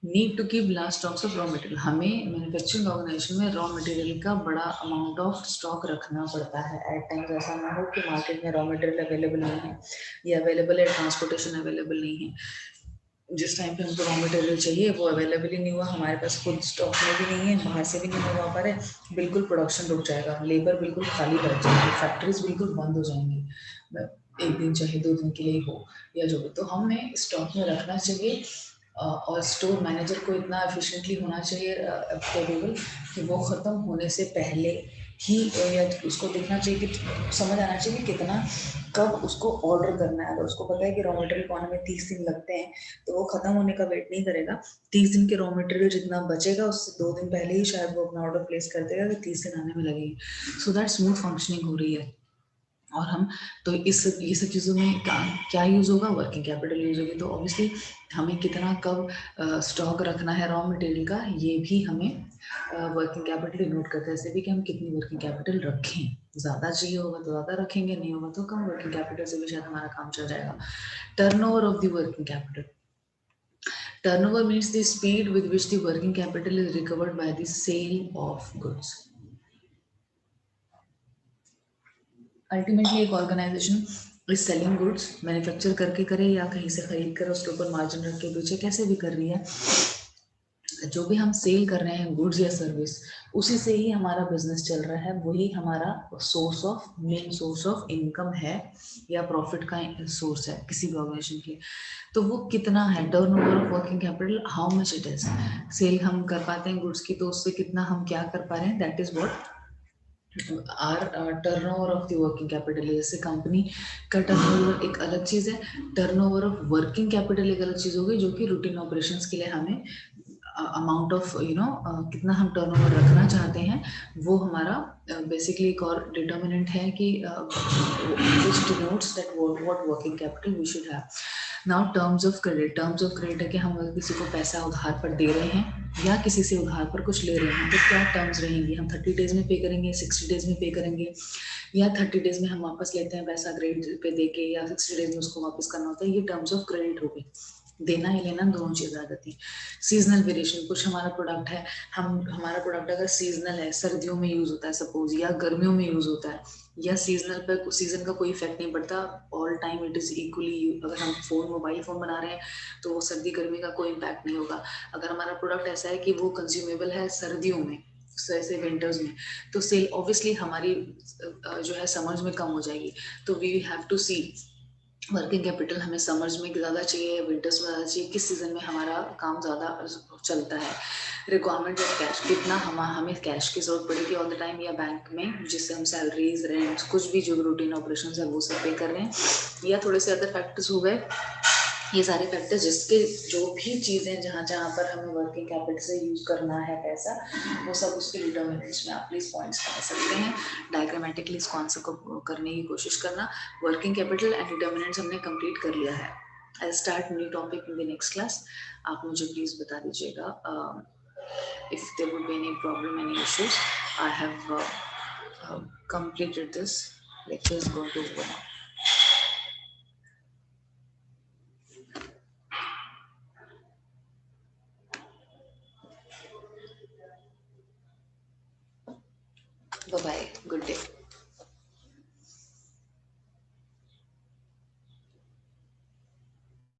Need to keep last stocks of raw material, हमें मैन्युफैक्चरिंग ऑर्गेनाइजेशन में रॉ मटेरियल का बड़ा अमाउंट ऑफ स्टॉक रखना पड़ता है। एट टाइम्स ऐसा ना हो कि मार्केट में रॉ मटेरियल अवेलेबल नहीं है, या अवेलेबल है, ट्रांसपोर्टेशन अवेलेबल नहीं है, जिस टाइम पे हमको रॉ मटेरियल चाहिए वो अवेलेबल ही नहीं हुआ, हमारे पास खुद स्टॉक में भी नहीं है, बाहर से भी नहीं मंगवा पा रहे, बिल्कुल प्रोडक्शन रुक जाएगा, लेबर बिल्कुल खाली बैठ जाएगी, फैक्ट्रीज बिल्कुल बंद हो जाएंगी, एक दिन चाहे 2 दिन के लिए हो या जो भी। तो हमें स्टॉक में रखना चाहिए, और स्टोर मैनेजर को इतना एफिशिएंटली होना चाहिए कैपेबल कि वो ख़त्म होने से पहले ही, या उसको देखना चाहिए कि समझ आना चाहिए कि कितना कब उसको ऑर्डर करना है। अगर उसको पता है कि रॉ मटेरियल को आने में 30 दिन लगते हैं तो वो ख़त्म होने का वेट नहीं करेगा, 30 दिन के रॉ मटेरियल जितना बचेगा उससे 2 दिन पहले ही शायद वो अपना ऑर्डर प्लेस कर देगा कि 30 दिन आने में लगेगी, सो दैट स्मूथ फंक्शनिंग हो रही है। और हम तो ये सब चीज़ों में क्या यूज़ होगा, वर्किंग कैपिटल यूज़ होगी। तो ऑब्वियसली हमें कितना कब स्टॉक रखना है रॉ मटेरियल का, ये भी हमें वर्किंग कैपिटल नोट करता है, ऐसे भी कि हम कितनी वर्किंग कैपिटल रखें, ज़्यादा चाहिए होगा तो ज़्यादा रखेंगे, नहीं होगा तो कम वर्किंग कैपिटल से भी शायद हमारा काम चल जाएगा। Turnover of the working capital, turnover means the speed with which the working capital is recovered by the sale of goods. Ultimately एक organization is selling goods, manufacture करके करे या कहीं से खरीद कर उसके ऊपर मार्जिन रख के बेचे, कैसे भी कर रही है, जो भी हम सेल कर रहे हैं गुड्स या सर्विस, उसी से ही हमारा बिजनेस चल रहा है, वही हमारा मेन सोर्स ऑफ इनकम है या प्रॉफिट का सोर्स है किसी भी ऑर्गेनाइजेशन के लिए। तो वो कितना है, turnover of working capital, how much it is. Sale हम कर पाते हैं गुड्स की, तो उससे कितना हम क्या कर पा रहे हैं, that is what are turnover of the working capital. जैसे कंपनी का टर्नओवर एक अलग चीज है, टर्नओवर ऑफ वर्किंग कैपिटल एक अलग चीज होगी, जो कि रूटीन ऑपरेशंस के लिए हमें अमाउंट ऑफ कितना हम टर्नओवर रखना चाहते हैं, वो हमारा बेसिकली एक और डिटर्मिनेंट है कि विच denotes that what working capital V should have. Now terms of credit है कि हम अगर किसी को पैसा उधार पर दे रहे हैं या किसी से उधार पर कुछ ले रहे हैं, तो क्या टर्म्स रहेंगी, हम 30 डेज में पे करेंगे, 60 डेज में पे करेंगे, या 30 डेज में हम वापस लेते हैं पैसा क्रेडिट पे देके, या 60 डेज में उसको वापस करना होता है। ये टर्म्स ऑफ क्रेडिट हो गई, देना या लेना दोनों चीजें आ जाती हैं। सीजनल वेरिएशन, कुछ हमारा प्रोडक्ट है, हमारा प्रोडक्ट अगर सीजनल है, सर्दियों में यूज होता है सपोज, या गर्मियों में यूज होता है, या सीजनल पर सीजन का कोई इफेक्ट नहीं पड़ता, all time it is equally. अगर हम मोबाइल फोन बना रहे हैं तो वो सर्दी गर्मी का कोई इम्पैक्ट नहीं होगा। अगर हमारा प्रोडक्ट ऐसा है कि वो कंज्यूमेबल है सर्दियों में, ऐसे विंटर्स में, तो सेल ऑब्वियसली हमारी जो है समर्स में कम हो जाएगी। तो we have to see working capital हमें समर्स में ज़्यादा चाहिए, विंटर्स में ज़्यादा चाहिए, किस सीजन में हमारा काम ज़्यादा चलता है। रिक्वायरमेंट ऑफ कैश, कितना हमें कैश की जरूरत पड़ेगी ऑल द टाइम, या बैंक में जिससे हम सैलरीज रेंट कुछ भी जो रूटीन ऑपरेशन है वो सब पे कर रहे हैं, या थोड़े से अदर फैक्टर्स हो गए। ये सारे फैक्टर्स जिसके जो भी चीज़ें जहाँ जहाँ पर हमें वर्किंग कैपिटल से यूज करना है पैसा, वो सब उसके डिटर्मिनेंट्स में आप प्लीज पॉइंट्स बना सकते हैं। डायग्रामेटिकली इसको आंसर को करने की कोशिश करना। वर्किंग कैपिटल एंड डिटर्मिनेंट्स हमने कंप्लीट कर लिया है। I start new topic in the next class. आप मुझे प्लीज बता दीजिएगा if there would be any problem, any issues. I have completed this lecture is going to over now. Bye bye. Good day.